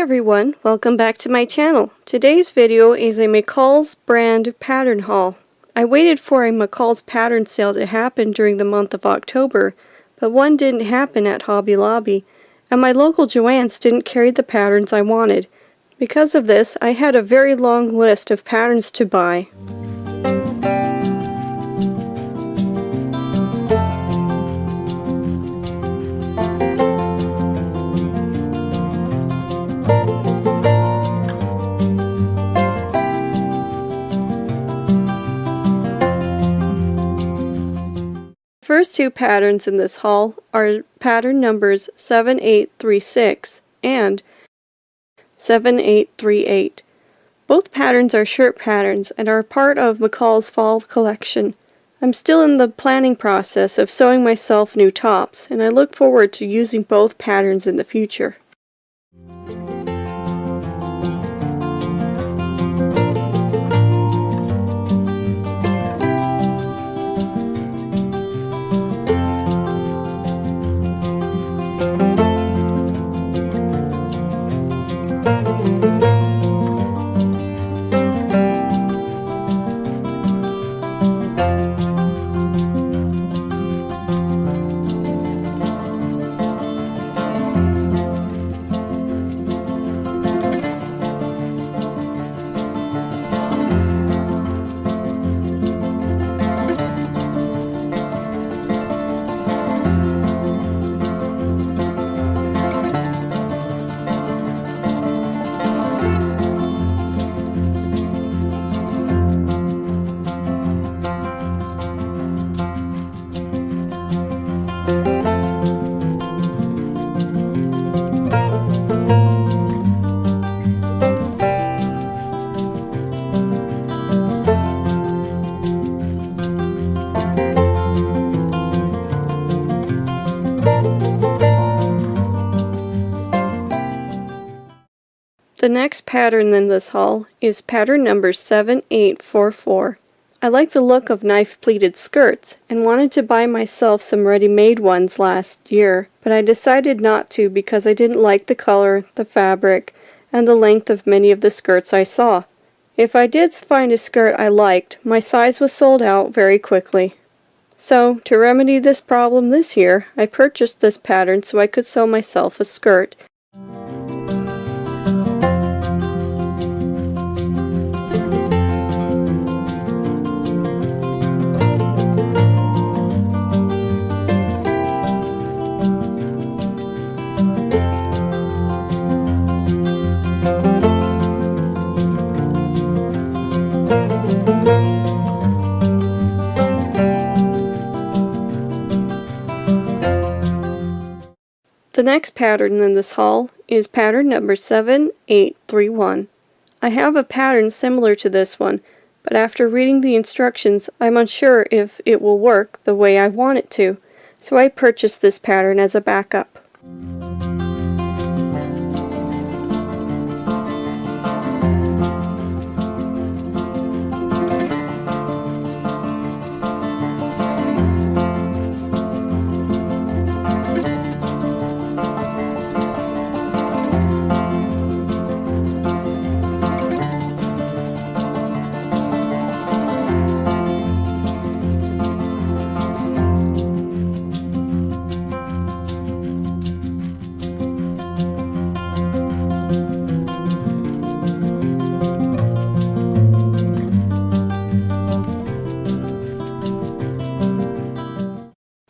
everyone, welcome back to my channel. Today's video is a McCall's brand pattern haul. I waited for a McCall's pattern sale to happen during the month of October, but one didn't happen at Hobby Lobby, and my local Joann's didn't carry the patterns I wanted. Because of this, I had a very long list of patterns to buy. First two patterns in this haul are pattern numbers 7836 and 7838. Both patterns are shirt patterns and are part of McCall's fall collection. I'm still in the planning process of sewing myself new tops, and I look forward to using both patterns in the future. The next pattern in this haul is pattern number 7844. I like the look of knife-pleated skirts and wanted to buy myself some ready-made ones last year, but I decided not to because I didn't like the color, the fabric, and the length of many of the skirts I saw. If I did find a skirt I liked, my size was sold out very quickly. So, to remedy this problem this year, I purchased this pattern so I could sew myself a skirt. The next pattern in this haul is pattern number 7831. I have a pattern similar to this one, but after reading the instructions, I'm unsure if it will work the way I want it to, so I purchased this pattern as a backup.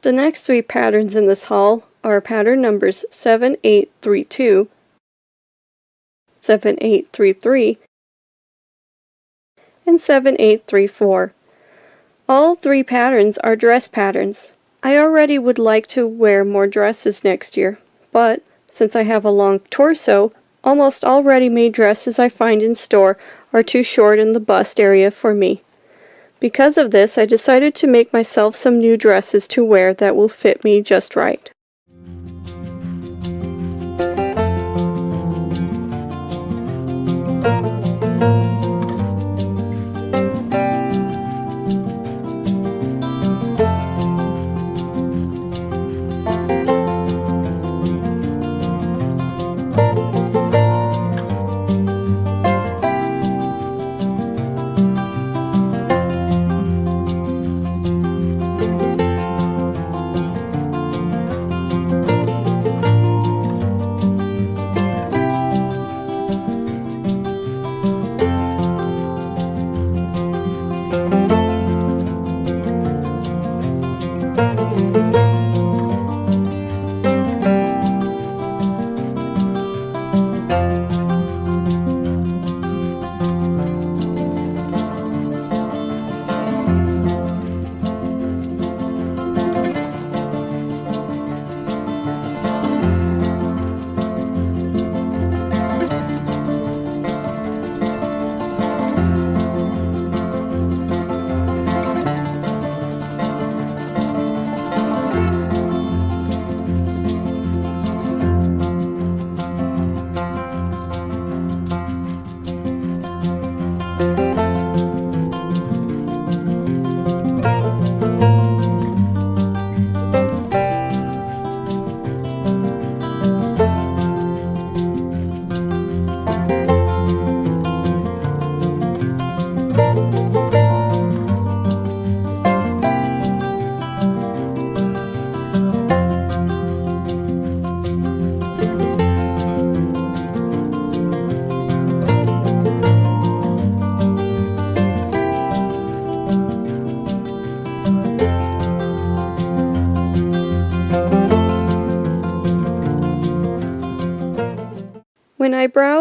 The next three patterns in this haul are pattern numbers 7832, 7833, and 7834. All three patterns are dress patterns. I already would like to wear more dresses next year, but since I have a long torso, almost all ready-made dresses I find in store are too short in the bust area for me. Because of this, I decided to make myself some new dresses to wear that will fit me just right.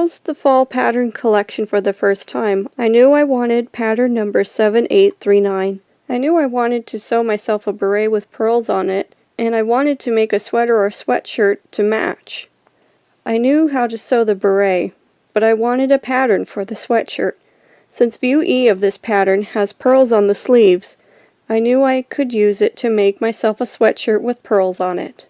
browsed the fall pattern collection for the first time, I knew I wanted pattern number 7839. I knew I wanted to sew myself a beret with pearls on it, and I wanted to make a sweater or sweatshirt to match. I knew how to sew the beret, but I wanted a pattern for the sweatshirt. Since view E of this pattern has pearls on the sleeves, I knew I could use it to make myself a sweatshirt with pearls on it.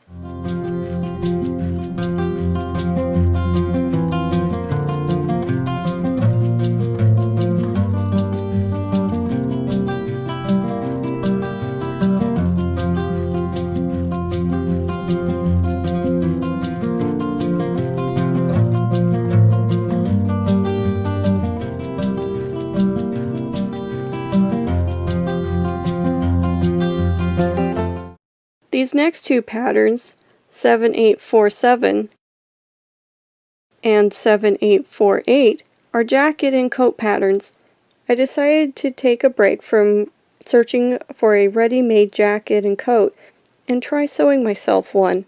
These next two patterns, 7847 and 7848, are jacket and coat patterns. I decided to take a break from searching for a ready-made jacket and coat and try sewing myself one.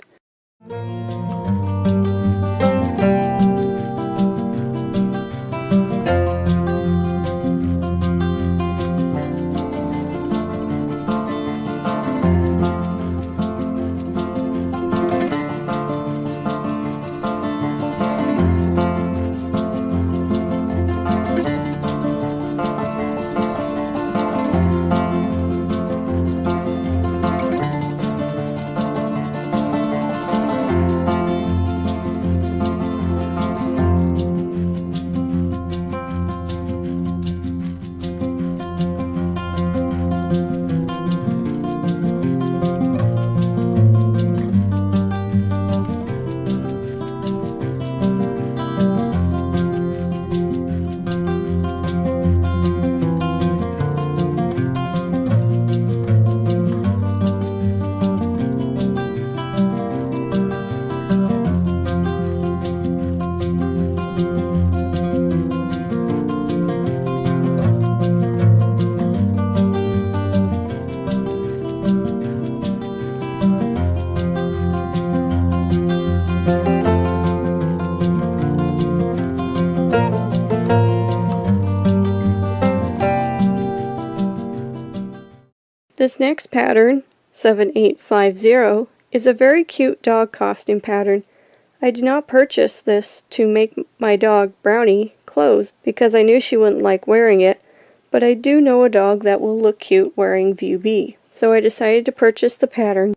This next pattern, 7850, is a very cute dog costume pattern. I did not purchase this to make my dog, Brownie, clothes because I knew she wouldn't like wearing it, but I do know a dog that will look cute wearing view B, so I decided to purchase the pattern.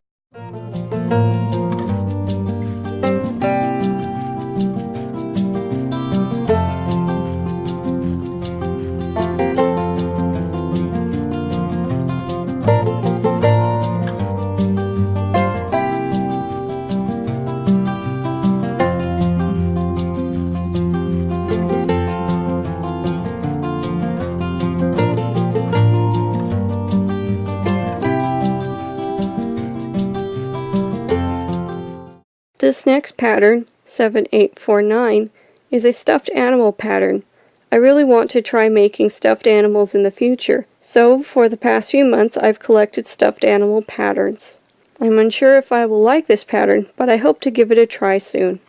This next pattern, 7849, is a stuffed animal pattern. I really want to try making stuffed animals in the future, so for the past few months I've collected stuffed animal patterns. I'm unsure if I will like this pattern, but I hope to give it a try soon.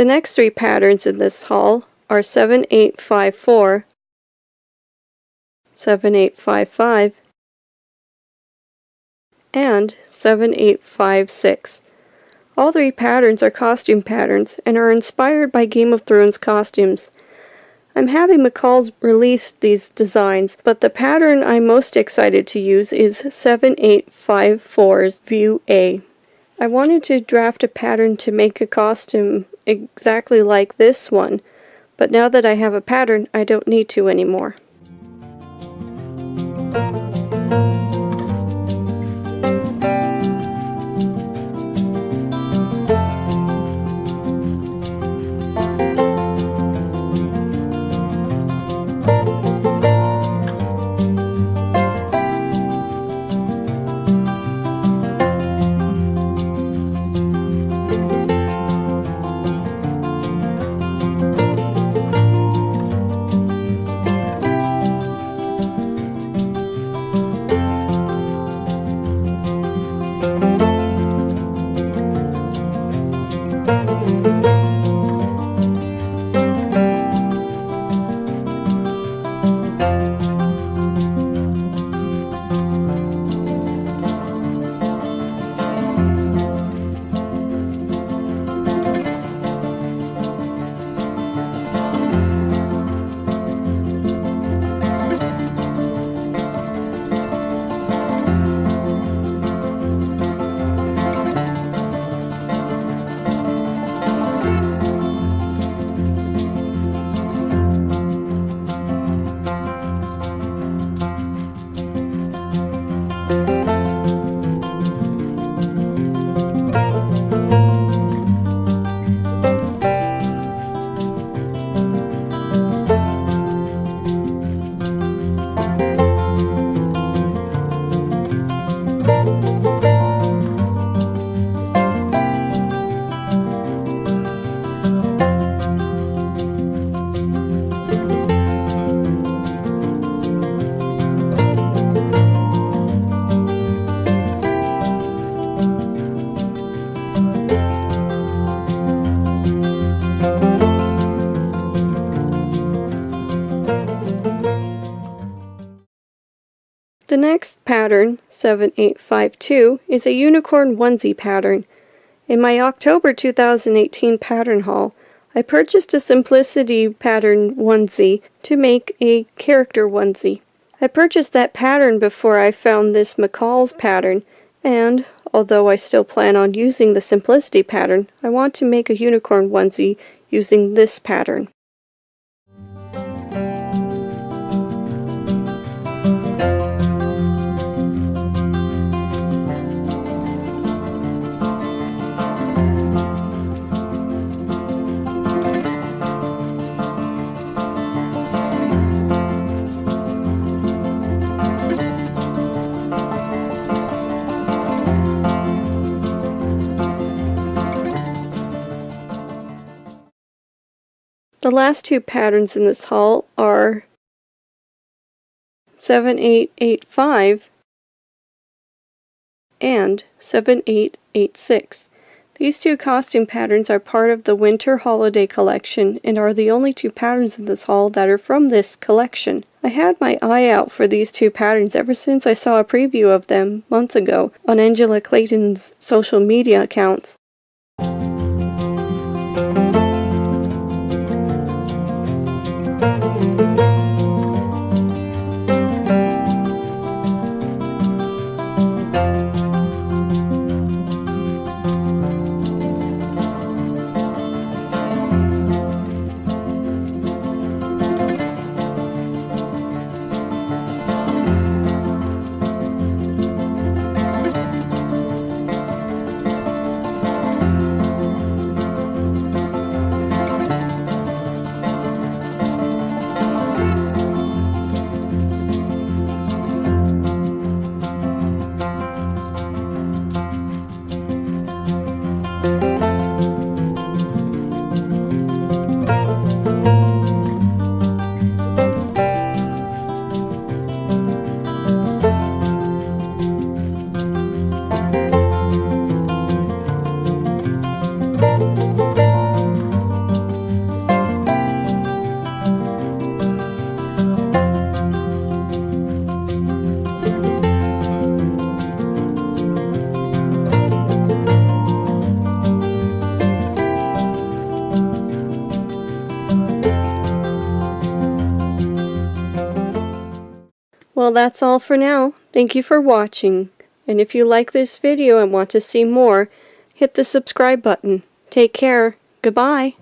The next three patterns in this haul are 7854, 7855, and 7856. All three patterns are costume patterns and are inspired by Game of Thrones costumes. I'm happy McCall's released these designs, but the pattern I'm most excited to use is 7854's View A. I wanted to draft a pattern to make a costume exactly like this one, but now that I have a pattern, I don't need to anymore. The next pattern, 7852, is a unicorn onesie pattern. In my October 2018 pattern haul, I purchased a simplicity pattern onesie to make a character onesie. I purchased that pattern before I found this McCall's pattern, and although I still plan on using the simplicity pattern, I want to make a unicorn onesie using this pattern. The last two patterns in this haul are 7885 and 7886. These two costume patterns are part of the Winter Holiday collection and are the only two patterns in this haul that are from this collection. I had my eye out for these two patterns ever since I saw a preview of them months ago on Angela Clayton's social media accounts. Well, that's all for now. Thank you for watching. And if you like this video and want to see more, hit the subscribe button. Take care. Goodbye.